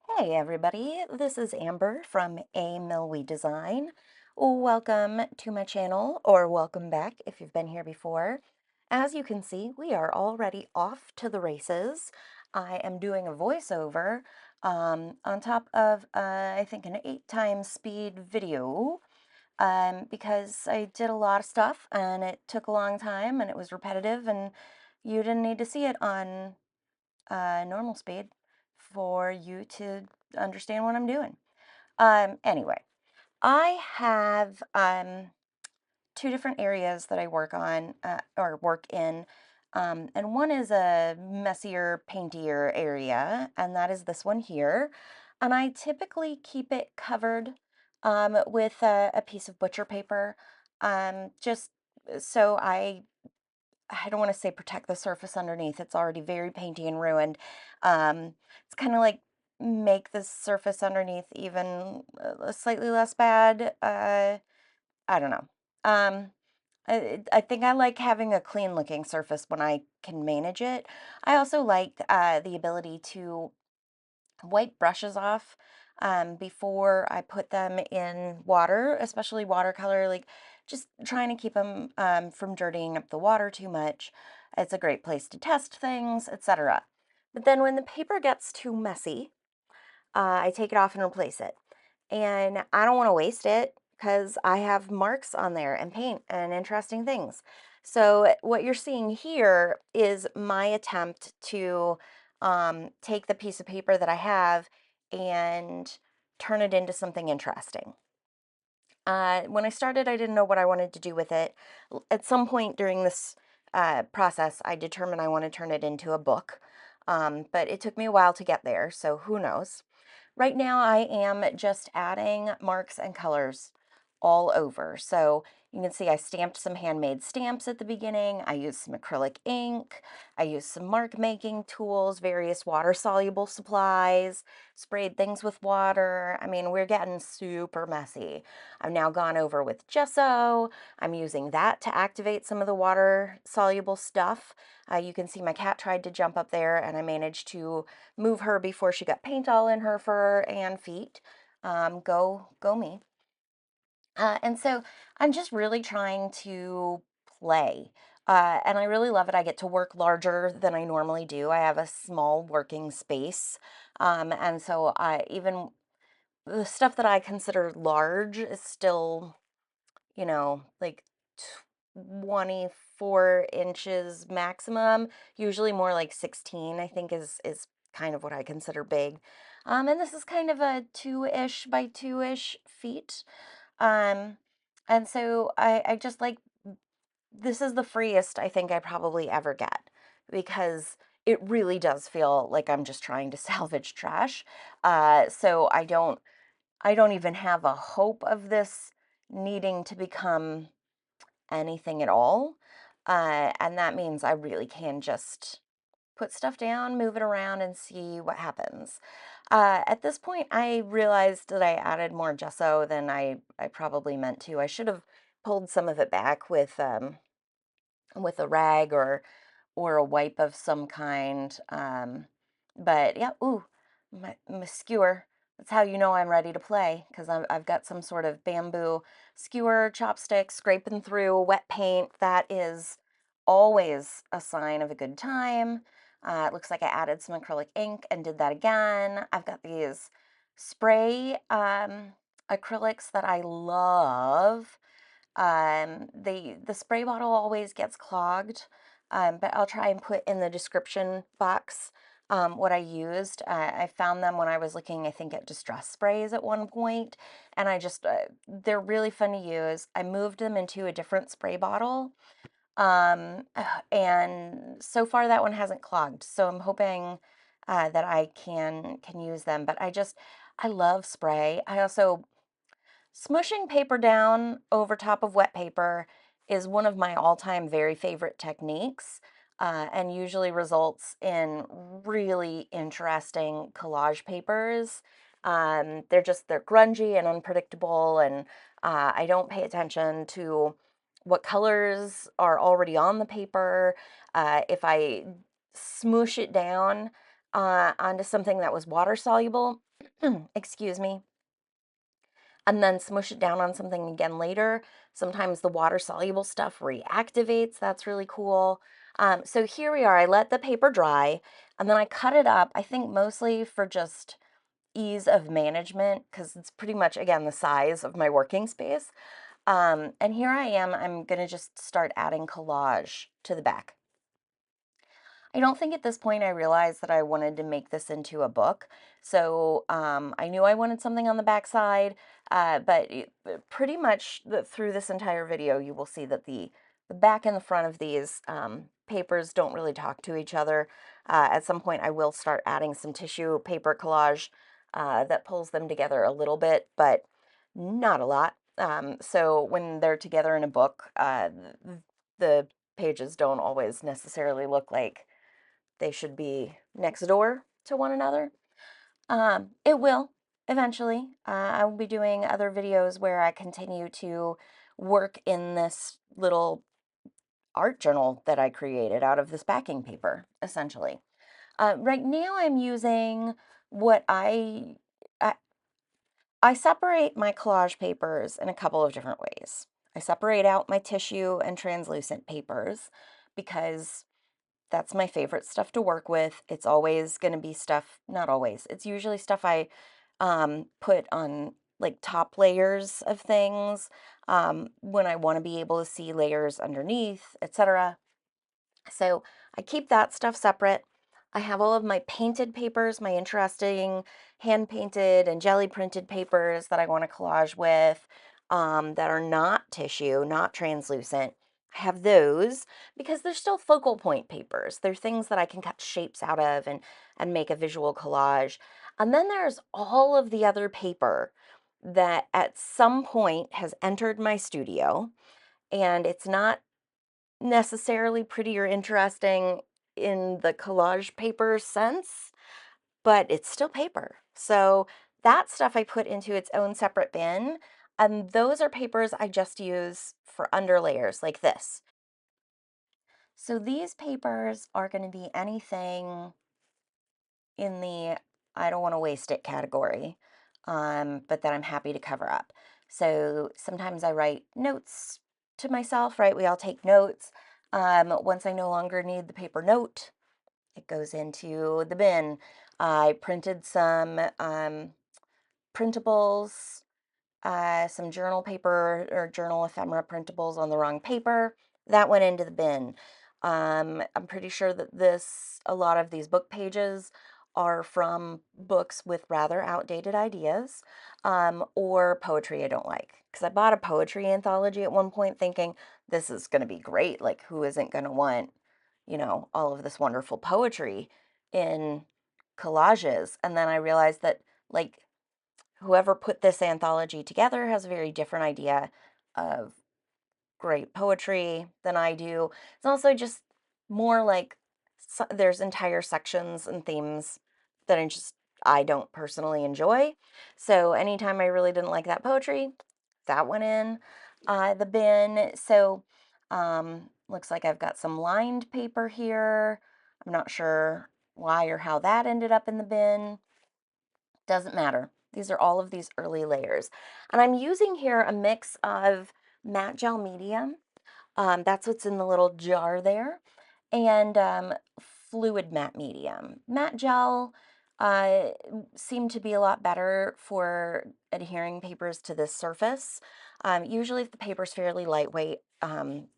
Hey everybody, this is Amber from A Millwee Design. Welcome to my channel, or welcome back if you've been here before. As you can see, we are already off to the races. I am doing a voiceover on top of, I think, an 8x speed video because I did a lot of stuff and it took a long time and it was repetitive and you didn't need to see it on normal speed for you to understand what I'm doing. Anyway, I have two different areas that I work on or work in. And one is a messier, paintier area, and that is this one here. And I typically keep it covered with a piece of butcher paper, just so I don't want to say protect the surface underneath. It's already very painty and ruined. It's kind of like make the surface underneath even slightly less bad. I don't know. Um, I think I like having a clean looking surface when I can manage it. I also like the ability to wipe brushes off before I put them in water, especially watercolor, like just trying to keep them from dirtying up the water too much. It's a great place to test things, etc. But then when the paper gets too messy, I take it off and replace it. And I don't want to waste it because I have marks on there and paint and interesting things. So what you're seeing here is my attempt to take the piece of paper that I have and turn it into something interesting. When I started, I didn't know what I wanted to do with it. At some point during this process, I determined I want to turn it into a book. But it took me a while to get there, so who knows. Right now I am just adding marks and colors all over. So you can see I stamped some handmade stamps at the beginning. I used some acrylic ink. I used some mark making tools, various water soluble supplies, sprayed things with water. I mean, we're getting super messy. I've now gone over with gesso. I'm using that to activate some of the water soluble stuff. You can see my cat tried to jump up there and I managed to move her before she got paint all in her fur and feet. Go me. And so I'm just really trying to play. And I really love it. I get to work larger than I normally do. I have a small working space. And so even the stuff that I consider large is still, like 24 inches maximum, usually more like 16, I think is kind of what I consider big. And this is kind of a 2-ish by 2-ish feet. Um, and so I just like, this is the freest I think I probably ever get because it really does feel like I'm just trying to salvage trash. So I don't even have a hope of this needing to become anything at all. And that means I really can just put stuff down, move it around, and see what happens. At this point, I realized that I added more gesso than I probably meant to. I should have pulled some of it back with a rag or a wipe of some kind. But yeah, ooh, my skewer. That's how you know I'm ready to play because I've got some sort of bamboo skewer, chopstick, scraping through wet paint. That is always a sign of a good time. It looks like I added some acrylic ink and did that again. I've got these spray acrylics that I love. The spray bottle always gets clogged, but I'll try and put in the description box what I used. I found them when I was looking, I think, at distress sprays at one point, and they're really fun to use. I moved them into a different spray bottle, and so far that one hasn't clogged, so I'm hoping that I can use them, but I love spray. I also Smushing paper down over top of wet paper is one of my all-time very favorite techniques, and usually results in really interesting collage papers. They're grungy and unpredictable, and I don't pay attention to what colors are already on the paper. If I smoosh it down, onto something that was water soluble, excuse me, and then smush it down on something again later. Sometimes the water soluble stuff reactivates. That's really cool. So here we are. I let the paper dry and then I cut it up, I think mostly for just ease of management because it's pretty much, again, the size of my working space. And here I am. I'm going to just start adding collage to the back. I don't think at this point I realized that I wanted to make this into a book. So I knew I wanted something on the back side, but pretty much through this entire video, you will see that the back and the front of these papers don't really talk to each other. At some point, I will start adding some tissue paper collage that pulls them together a little bit, but not a lot. So when they're together in a book, the pages don't always necessarily look like they should be next door to one another. It will eventually. I will be doing other videos where I continue to work in this little art journal that I created out of this backing paper, essentially. Right now I'm using what I separate my collage papers in a couple of different ways. I separate out my tissue and translucent papers because that's my favorite stuff to work with. It's always going to be stuff, not always, it's usually stuff I put on like top layers of things when I want to be able to see layers underneath, etc. So I keep that stuff separate. I have all of my painted papers, my interesting hand painted and jelly printed papers that I want to collage with that are not tissue, not translucent. I have those because they're still focal point papers. They're things that I can cut shapes out of and make a visual collage. And then there's all of the other paper that at some point has entered my studio, and it's not necessarily pretty or interesting in the collage paper sense, but it's still paper. So that stuff I put into its own separate bin, and those are papers I just use for underlayers like this. So these papers are going to be anything in the I don't want to waste it category, but that I'm happy to cover up. So sometimes I write notes to myself, right? We all take notes. Once I no longer need the paper note, it goes into the bin. I printed some printables, some journal paper or journal ephemera printables on the wrong paper. That went into the bin. I'm pretty sure that a lot of these book pages are from books with rather outdated ideas or poetry I don't like. Because I bought a poetry anthology at one point thinking this is going to be great. Like, who isn't going to want, all of this wonderful poetry in collages? And then I realized that, like, whoever put this anthology together has a very different idea of great poetry than I do. It's also just more like there's entire sections and themes that I don't personally enjoy. So anytime I really didn't like that poetry, that went in the bin. So looks like I've got some lined paper here. I'm not sure why or how that ended up in the bin. Doesn't matter. These are all of these early layers. And I'm using here a mix of matte gel medium. That's what's in the little jar there. And fluid matte medium. Matte gel seemed to be a lot better for adhering papers to this surface. Usually if the paper's fairly lightweight,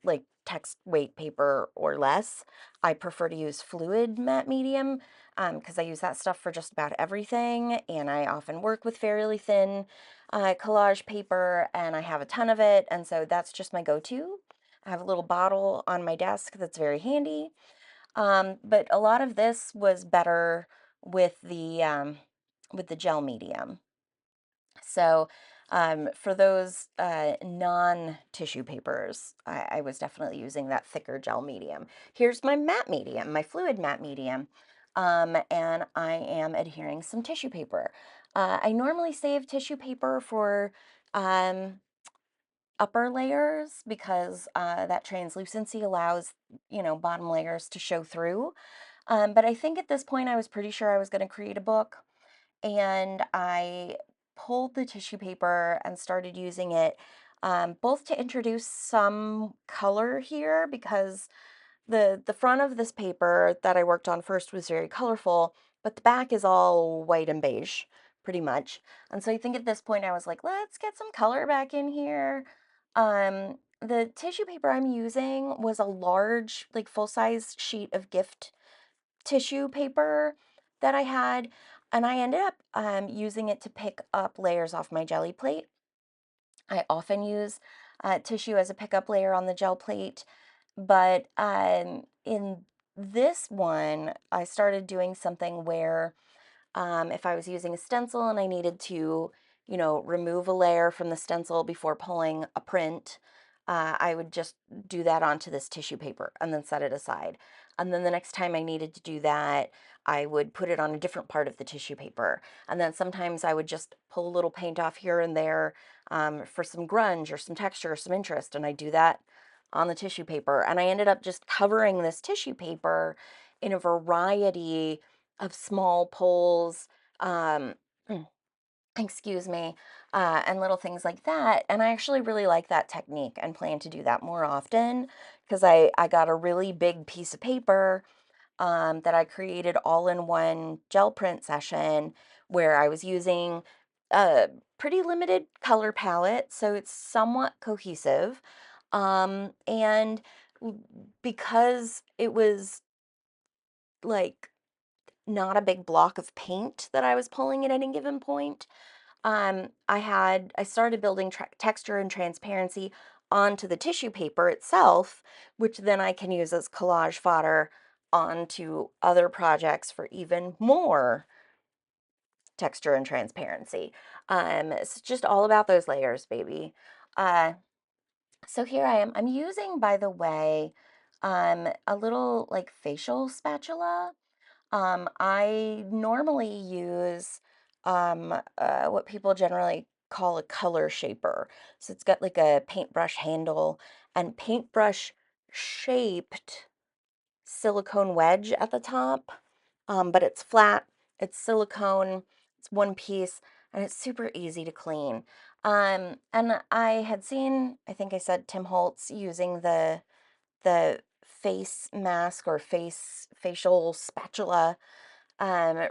like text weight paper or less, I prefer to use fluid matte medium because I use that stuff for just about everything, and I often work with fairly thin collage paper, and I have a ton of it, and so that's just my go-to. I have a little bottle on my desk that's very handy, but a lot of this was better with the gel medium. So for those non-tissue papers, I was definitely using that thicker gel medium. Here's my matte medium, my fluid matte medium, and I am adhering some tissue paper. I normally save tissue paper for upper layers because that translucency allows, bottom layers to show through. But I think at this point I was pretty sure I was going to create a book, and I pulled the tissue paper and started using it both to introduce some color here, because the front of this paper that I worked on first was very colorful, but the back is all white and beige, pretty much. And so I think at this point I was like, let's get some color back in here. The tissue paper I'm using was a large, like full-size sheet of gift tissue paper that I had, and I ended up using it to pick up layers off my jelly plate. I often use tissue as a pickup layer on the gel plate, but in this one, I started doing something where if I was using a stencil and I needed to, remove a layer from the stencil before pulling a print, I would just do that onto this tissue paper and then set it aside. And then the next time I needed to do that, I would put it on a different part of the tissue paper. And then sometimes I would just pull a little paint off here and there for some grunge or some texture or some interest, and I do that on the tissue paper. And I ended up just covering this tissue paper in a variety of small poles, um, excuse me, and little things like that. And I actually really like that technique and plan to do that more often, because I got a really big piece of paper that I created all in one gel print session, where I was using a pretty limited color palette, so it's somewhat cohesive. And because it was like not a big block of paint that I was pulling at any given point, I started building texture and transparency onto the tissue paper itself, which then I can use as collage fodder onto other projects for even more texture and transparency. It's just all about those layers, baby. Uh, so here I am. I'm using, by the way, a little like facial spatula. I normally use what people generally call a color shaper. So it's got like a paintbrush handle and paintbrush shaped silicone wedge at the top, but it's flat, it's silicone, it's one piece, and it's super easy to clean. And I had seen, I think I said Tim Holtz using the face mask or facial spatula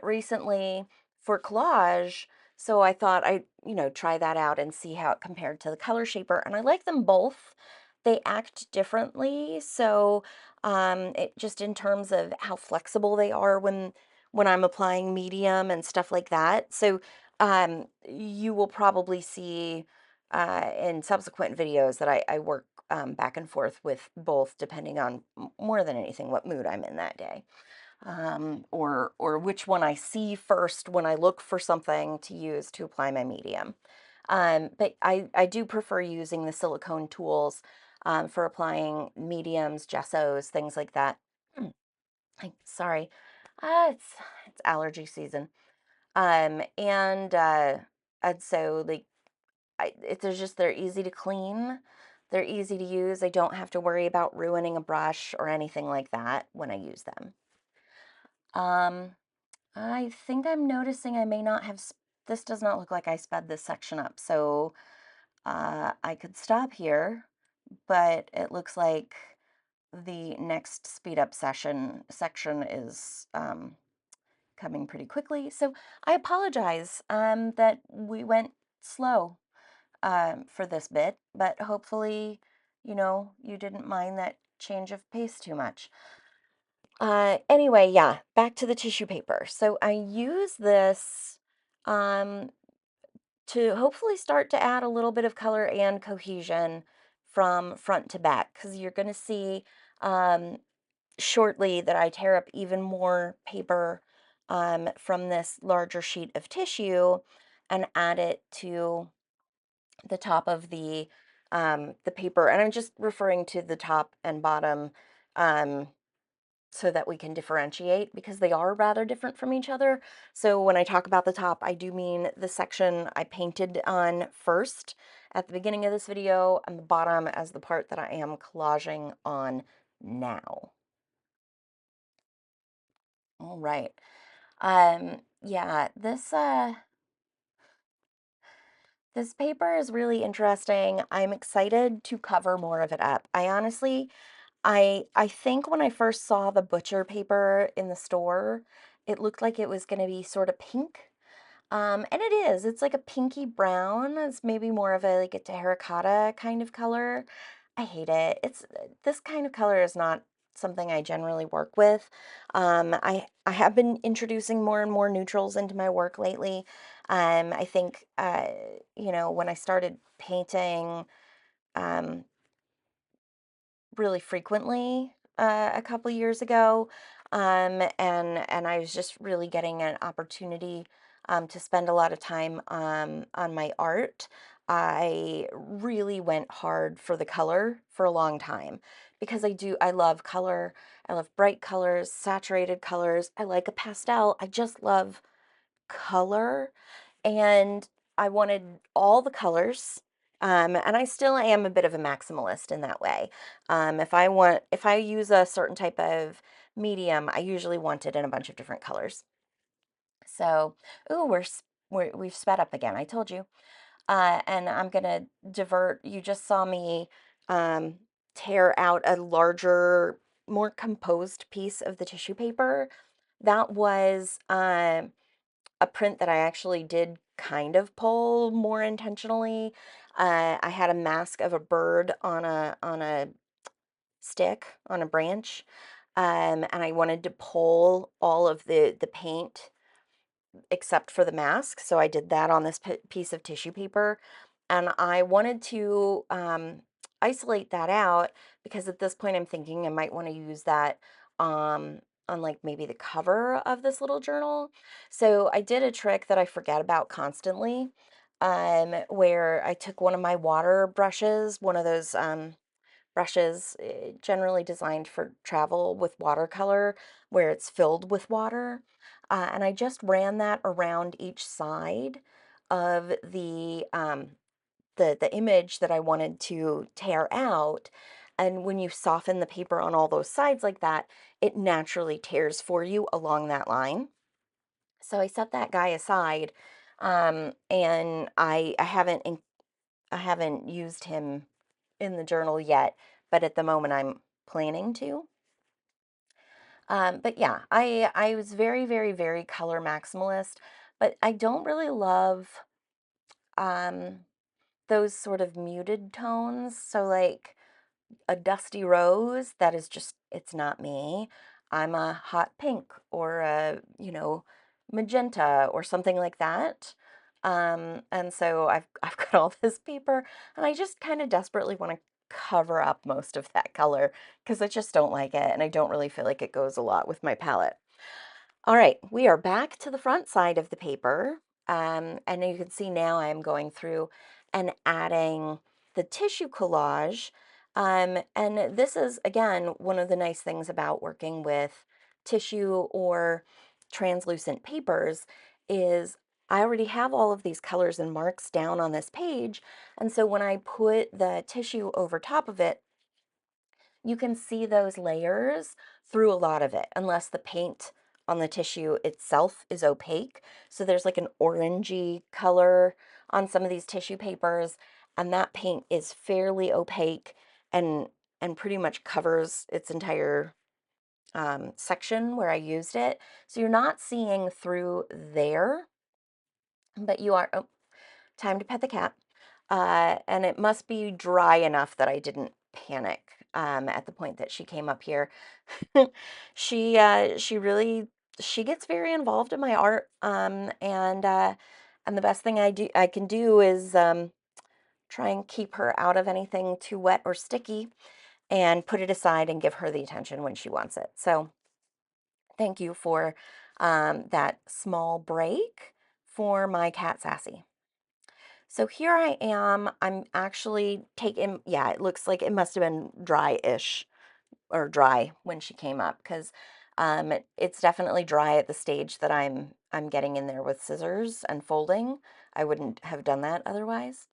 recently for collage. So I thought I'd, try that out and see how it compared to the color shaper. And I like them both. They act differently. So it just in terms of how flexible they are when I'm applying medium and stuff like that. So you will probably see in subsequent videos that I work back and forth with both, depending on more than anything what mood I'm in that day, or which one I see first when I look for something to use to apply my medium. But I do prefer using the silicone tools for applying mediums, gessos, things like that. Sorry, it's allergy season. And so like they're easy to clean. They're easy to use. I don't have to worry about ruining a brush or anything like that when I use them. Um, I think I'm noticing I may not have, this does not look like I sped this section up, so I could stop here, but it looks like the next speed up section is coming pretty quickly. So I apologize that we went slow for this bit, but hopefully, you didn't mind that change of pace too much. Anyway, yeah, back to the tissue paper. So I use this um, to hopefully start to add a little bit of color and cohesion from front to back, because you're going to see um, shortly that I tear up even more paper from this larger sheet of tissue and add it to the top of the paper. And I'm just referring to the top and bottom um, so that we can differentiate, because they are rather different from each other. So when I talk about the top, I do mean the section I painted on first at the beginning of this video, and the bottom as the part that I am collaging on now. Right. Yeah, this paper is really interesting. I'm excited to cover more of it up. I honestly, I think when I first saw the butcher paper in the store, it looked like it was going to be sort of pink. And it is. It's like a pinky brown. It's maybe more of a like a terracotta kind of color. I hate it. It's this kind of color is not something I generally work with. I have been introducing more and more neutrals into my work lately. I think when I started painting um, really frequently a couple years ago, and I was just really getting an opportunity to spend a lot of time on my art. I really went hard for the color for a long time because I love color. I love bright colors, saturated colors. I like a pastel. I just love color, and I wanted all the colors. And I still am a bit of a maximalist in that way. If I use a certain type of medium, I usually want it in a bunch of different colors. So, ooh, we've sped up again. I told you. And I'm gonna divert. You just saw me um, tear out a larger, more composed piece of the tissue paper. That was a print that I actually did kind of pull more intentionally. I had a mask of a bird on a stick on a branch, and I wanted to pull all of the paint except for the mask. So I did that on this piece of tissue paper. And I wanted to isolate that out because at this point I'm thinking I might want to use that on like maybe the cover of this little journal. So I did a trick that I forget about constantly, where I took one of my water brushes, one of those brushes generally designed for travel with watercolor where it's filled with water. And I just ran that around each side of the image that I wanted to tear out. And when you soften the paper on all those sides like that, it naturally tears for you along that line. So I set that guy aside, and I haven't used him in the journal yet, but at the moment I'm planning to. But yeah, I was very, very, very color maximalist, but I don't really love um, those sort of muted tones. So like a dusty rose, that is just, it's not me. I'm a hot pink or a, magenta or something like that. And so I've got all this paper and I just kind of desperately want to cover up most of that color because I just don't like it and I don't really feel like it goes a lot with my palette. All right, we are back to the front side of the paper. And you can see now I'm going through and adding the tissue collage. And this is, again, one of the nice things about working with tissue or translucent papers is I already have all of these colors and marks down on this page. And so when I put the tissue over top of it, you can see those layers through a lot of it, unless the paint on the tissue itself is opaque. So there's like an orangey color on some of these tissue papers, and that paint is fairly opaque and pretty much covers its entire section where I used it. So you're not seeing through there, but you are, oh, time to pet the cat. And it must be dry enough that I didn't panic at the point that she came up here. She really she gets very involved in my art, and the best thing I can do is try and keep her out of anything too wet or sticky, and put it aside and give her the attention when she wants it. So thank you for that small break for my cat Sassy. So here I am. I'm actually taking, yeah, it looks like it must have been dry-ish or dry when she came up because it's definitely dry at the stage that I'm getting in there with scissors and folding. I wouldn't have done that otherwise.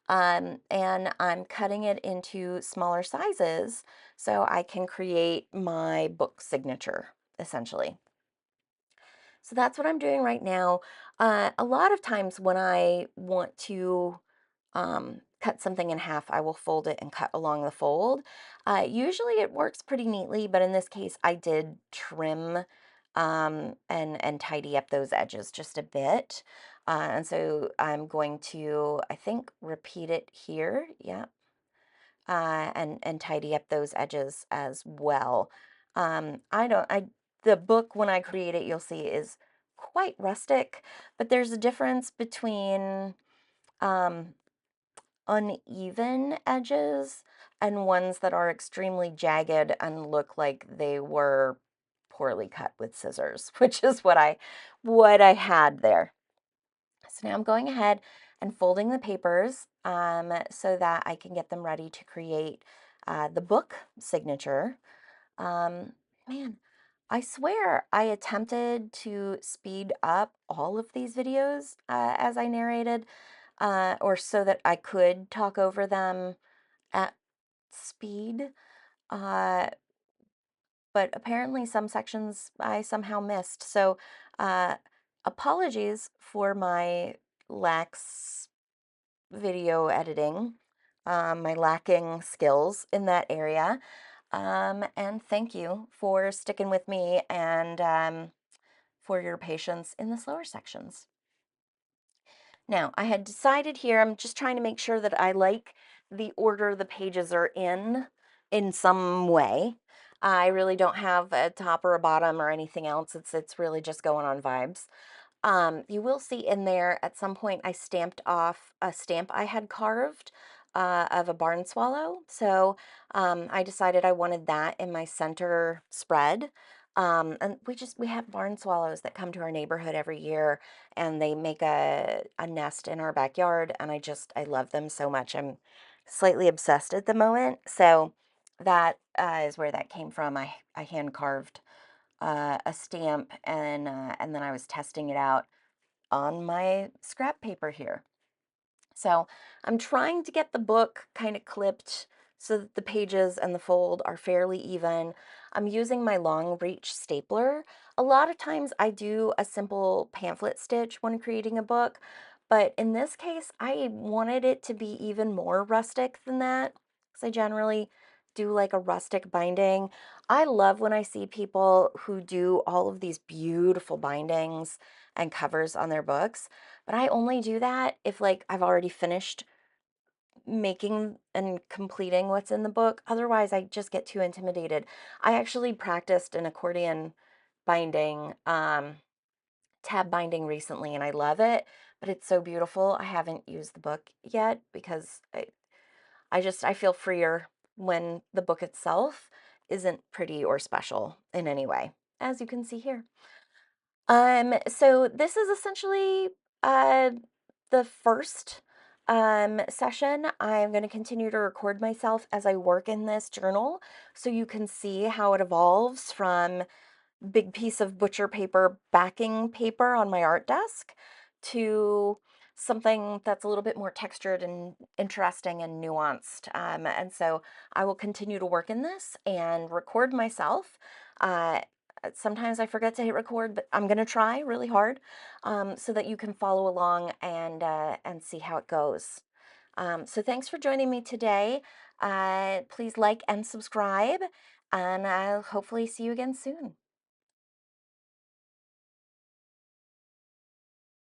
And I'm cutting it into smaller sizes so I can create my book signature, essentially. So that's what I'm doing right now. A lot of times when I want to cut something in half, I will fold it and cut along the fold. Usually it works pretty neatly, but in this case, I did trim and tidy up those edges just a bit. And so I'm going to, I think, repeat it here. Yeah. And tidy up those edges as well. The book, when I create it, you'll see is quite rustic, but there's a difference between um, uneven edges and ones that are extremely jagged and look like they were poorly cut with scissors, which is what I had there. So now I'm going ahead and folding the papers so that I can get them ready to create the book signature. Um, Man, I swear I attempted to speed up all of these videos as I narrated, or so that I could talk over them at speed. Uh, but apparently some sections I somehow missed. So uh, apologies for my lax video editing, my lacking skills in that area. And thank you for sticking with me and for your patience in the slower sections. Now, I had decided here, I'm just trying to make sure that I like the order the pages are in some way. I really don't have a top or a bottom or anything else. It's really just going on vibes. You will see in there at some point I stamped off a stamp I had carved of a barn swallow. So I decided I wanted that in my center spread. And we have barn swallows that come to our neighborhood every year and they make a nest in our backyard. And I love them so much. I'm slightly obsessed at the moment. So that is where that came from. I hand carved a stamp and then I was testing it out on my scrap paper here. So I'm trying to get the book kind of clipped so that the pages and the fold are fairly even. I'm using my long reach stapler. A lot of times I do a simple pamphlet stitch when creating a book, but in this case I wanted it to be even more rustic than that because I generally do like a rustic binding. I love when I see people who do all of these beautiful bindings and covers on their books. But I only do that if like I've already finished making and completing what's in the book. Otherwise, I just get too intimidated. I actually practiced an accordion binding, tab binding recently, and I love it, but it's so beautiful. I haven't used the book yet because I feel freer when the book itself isn't pretty or special in any way, as you can see here. So this is essentially uh, the first session. I'm going to continue to record myself as I work in this journal so you can see how it evolves from big piece of butcher paper backing paper on my art desk to something that's a little bit more textured and interesting and nuanced. And so I will continue to work in this and record myself. Uh, Sometimes I forget to hit record, but I'm going to try really hard so that you can follow along and see how it goes. So thanks for joining me today. Please like and subscribe, and I'll hopefully see you again soon.